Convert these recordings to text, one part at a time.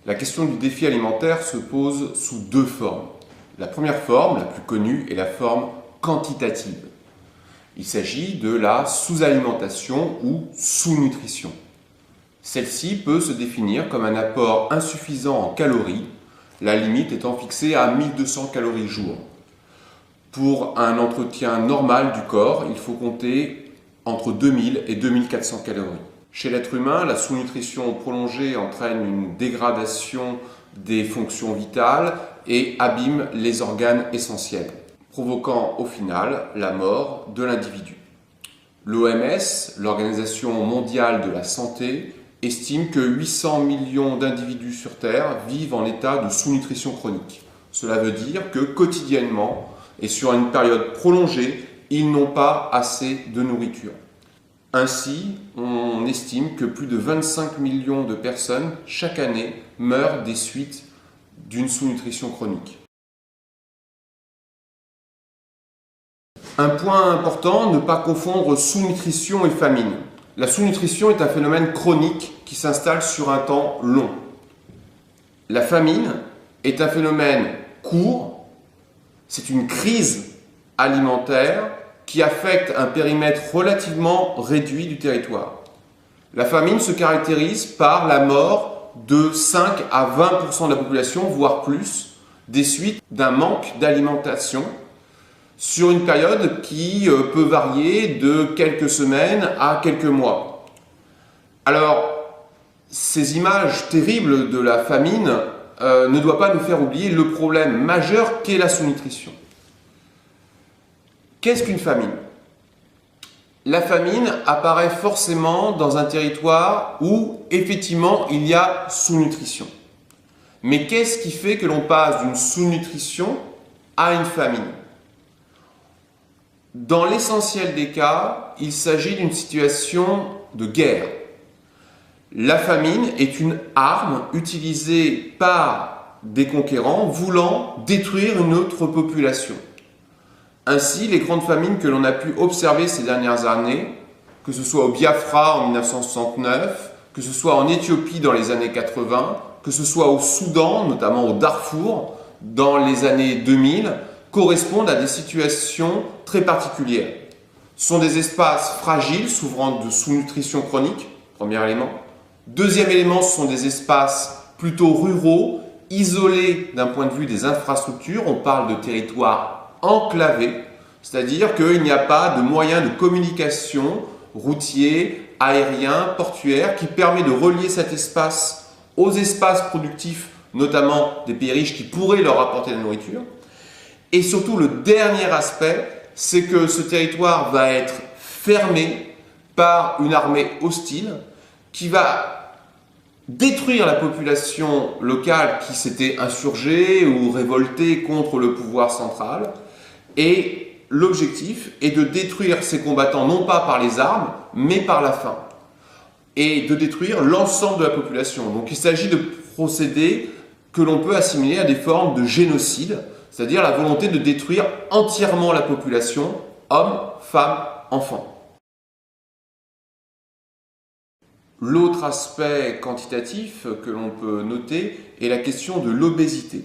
La question du défi alimentaire se pose sous deux formes. La première forme, la plus connue, est la forme quantitative. Il s'agit de la sous-alimentation ou sous-nutrition. Celle-ci peut se définir comme un apport insuffisant en calories, la limite étant fixée à 1200 calories jour. Pour un entretien normal du corps, il faut compter entre 2000 et 2400 calories. Chez l'être humain, la sous-nutrition prolongée entraîne une dégradation des fonctions vitales et abîme les organes essentiels, provoquant au final la mort de l'individu. L'OMS, l'Organisation mondiale de la santé, estime que 800 millions d'individus sur Terre vivent en état de sous-nutrition chronique. Cela veut dire que quotidiennement et sur une période prolongée, ils n'ont pas assez de nourriture. Ainsi, on estime que plus de 25 millions de personnes chaque année meurent des suites d'une sous-nutrition chronique. Un point important, ne pas confondre sous-nutrition et famine. La sous-nutrition est un phénomène chronique qui s'installe sur un temps long. La famine est un phénomène court, c'est une crise alimentaire qui affecte un périmètre relativement réduit du territoire. La famine se caractérise par la mort de 5 à 20% de la population, voire plus, des suites d'un manque d'alimentation sur une période qui peut varier de quelques semaines à quelques mois. Alors, ces images terribles de la famine ne doivent pas nous faire oublier le problème majeur qu'est la sous-nutrition. Qu'est-ce qu'une famine ? La famine apparaît forcément dans un territoire où, effectivement, il y a sous-nutrition. Mais qu'est-ce qui fait que l'on passe d'une sous-nutrition à une famine ? Dans l'essentiel des cas, il s'agit d'une situation de guerre. La famine est une arme utilisée par des conquérants voulant détruire une autre population. Ainsi, les grandes famines que l'on a pu observer ces dernières années, que ce soit au Biafra en 1969, que ce soit en Éthiopie dans les années 80, que ce soit au Soudan, notamment au Darfour, dans les années 2000, correspondent à des situations très particulières. Ce sont des espaces fragiles, souffrant de sous-nutrition chronique, premier élément. Deuxième élément, ce sont des espaces plutôt ruraux, isolés d'un point de vue des infrastructures. On parle de territoires enclavés, c'est-à-dire qu'il n'y a pas de moyens de communication routiers, aériens, portuaires qui permet de relier cet espace aux espaces productifs, notamment des pays riches qui pourraient leur apporter de la nourriture. Et surtout, le dernier aspect, c'est que ce territoire va être fermé par une armée hostile qui va détruire la population locale qui s'était insurgée ou révoltée contre le pouvoir central. Et l'objectif est de détruire ces combattants non pas par les armes, mais par la faim. Et de détruire l'ensemble de la population. Donc il s'agit de procédés que l'on peut assimiler à des formes de génocide, c'est-à-dire la volonté de détruire entièrement la population, hommes, femmes, enfants. L'autre aspect quantitatif que l'on peut noter est la question de l'obésité.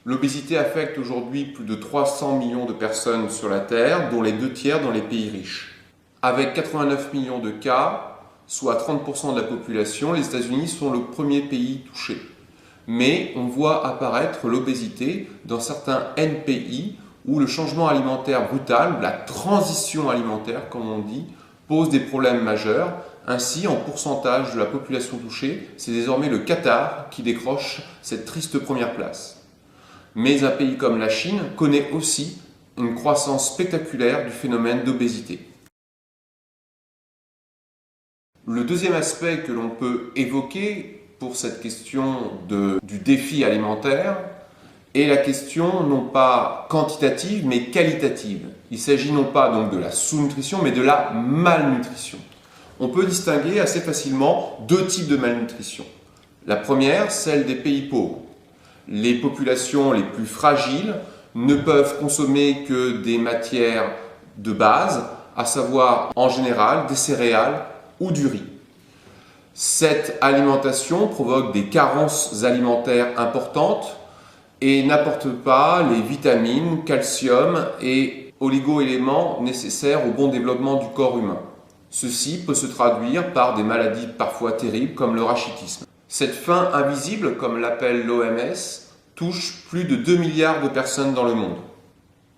L'obésité affecte aujourd'hui plus de 300 millions de personnes sur la Terre, dont les 2/3 dans les pays riches. Avec 89 millions de cas, soit 30% de la population, les États-Unis sont le premier pays touché. Mais on voit apparaître l'obésité dans certains pays où le changement alimentaire brutal, la transition alimentaire comme on dit, pose des problèmes majeurs. Ainsi, en pourcentage de la population touchée, c'est désormais le Qatar qui décroche cette triste première place. Mais un pays comme la Chine connaît aussi une croissance spectaculaire du phénomène d'obésité. Le deuxième aspect que l'on peut évoquer pour cette question du défi alimentaire est la question non pas quantitative mais qualitative. Il s'agit non pas donc de la sous-nutrition mais de la malnutrition. On peut distinguer assez facilement deux types de malnutrition. La première, celle des pays pauvres. Les populations les plus fragiles ne peuvent consommer que des matières de base, à savoir en général des céréales ou du riz. Cette alimentation provoque des carences alimentaires importantes et n'apporte pas les vitamines, calcium et oligo-éléments nécessaires au bon développement du corps humain. Ceci peut se traduire par des maladies parfois terribles comme le rachitisme. Cette faim invisible, comme l'appelle l'OMS, touche plus de 2 milliards de personnes dans le monde.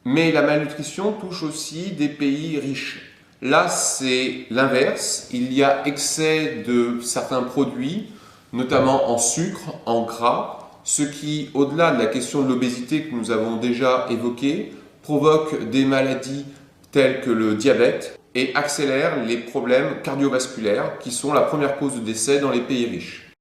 Mais la malnutrition touche aussi des pays riches. Là, c'est l'inverse. Il y a excès de certains produits, notamment en sucre, en gras, ce qui, au-delà de la question de l'obésité que nous avons déjà évoquée, provoque des maladies telles que le diabète et accélère les problèmes cardiovasculaires qui sont la première cause de décès dans les pays riches.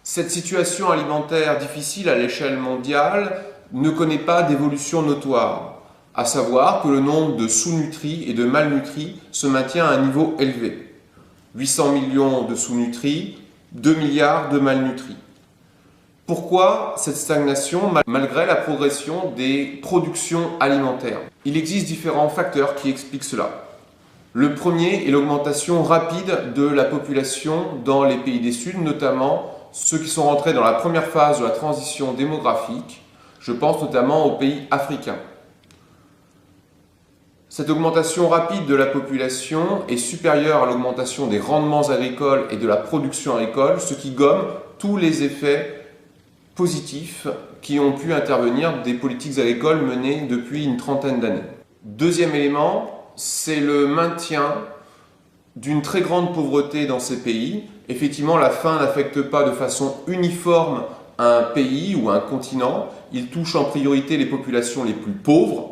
Cette situation alimentaire difficile à l'échelle mondiale ne connaît pas d'évolution notoire, à savoir que le nombre de sous-nutris et de malnutris se maintient à un niveau élevé. 800 millions de sous-nutris, 2 milliards de malnutris. Pourquoi cette stagnation malgré la progression des productions alimentaires? Il existe différents facteurs qui expliquent cela. Le premier est l'augmentation rapide de la population dans les pays du Sud, notamment ceux qui sont rentrés dans la première phase de la transition démographique. Je pense notamment aux pays africains. Cette augmentation rapide de la population est supérieure à l'augmentation des rendements agricoles et de la production agricole, ce qui gomme tous les effets positifs qui ont pu intervenir des politiques agricoles menées depuis une trentaine d'années. Deuxième élément, c'est le maintien d'une très grande pauvreté dans ces pays. Effectivement, la faim n'affecte pas de façon uniforme un pays ou un continent. Il touche en priorité les populations les plus pauvres.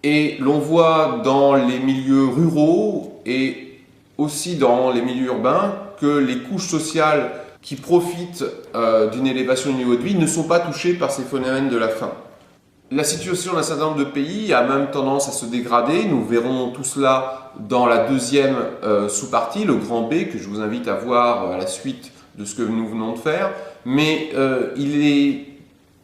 Et l'on voit dans les milieux ruraux et aussi dans les milieux urbains que les couches sociales qui profitent d'une élévation du niveau de vie ne sont pas touchées par ces phénomènes de la faim. La situation d'un certain nombre de pays a même tendance à se dégrader. Nous verrons tout cela dans la deuxième sous-partie, le grand B, que je vous invite à voir à la suite de ce que nous venons de faire. Mais il est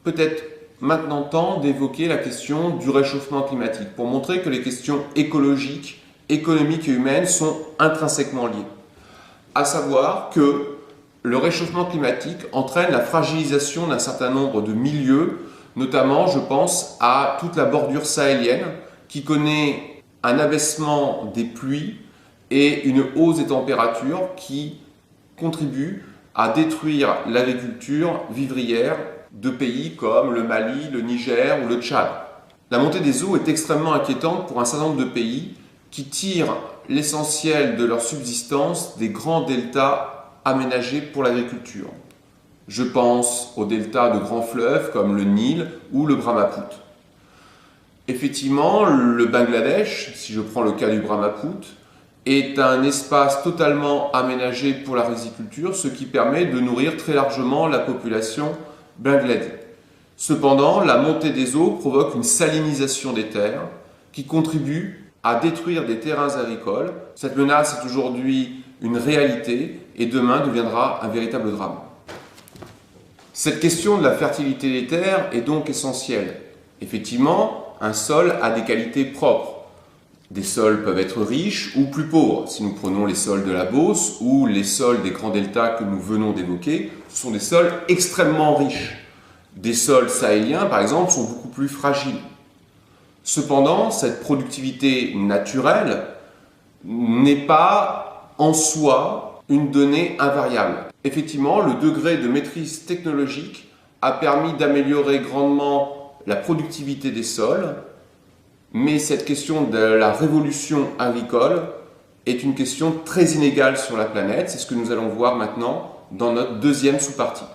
peut-être maintenant temps d'évoquer la question du réchauffement climatique pour montrer que les questions écologiques, économiques et humaines sont intrinsèquement liées. À savoir que le réchauffement climatique entraîne la fragilisation d'un certain nombre de milieux, notamment je pense à toute la bordure sahélienne qui connaît un abaissement des pluies et une hausse des températures qui contribuent à détruire l'agriculture vivrière de pays comme le Mali, le Niger ou le Tchad. La montée des eaux est extrêmement inquiétante pour un certain nombre de pays qui tirent l'essentiel de leur subsistance des grands deltas aménagés pour l'agriculture. Je pense aux deltas de grands fleuves comme le Nil ou le Brahmaputra. Effectivement, le Bangladesh, si je prends le cas du Brahmaputra, est un espace totalement aménagé pour la riziculture, ce qui permet de nourrir très largement la population bangladais. Cependant, la montée des eaux provoque une salinisation des terres qui contribue à détruire des terrains agricoles. Cette menace est aujourd'hui une réalité et demain deviendra un véritable drame. Cette question de la fertilité des terres est donc essentielle. Effectivement, un sol a des qualités propres. Des sols peuvent être riches ou plus pauvres. Si nous prenons les sols de la Beauce ou les sols des grands deltas que nous venons d'évoquer, ce sont des sols extrêmement riches. Des sols sahéliens, par exemple, sont beaucoup plus fragiles. Cependant, cette productivité naturelle n'est pas en soi une donnée invariable. Effectivement, le degré de maîtrise technologique a permis d'améliorer grandement la productivité des sols, mais cette question de la révolution agricole est une question très inégale sur la planète. C'est ce que nous allons voir maintenant dans notre deuxième sous-partie.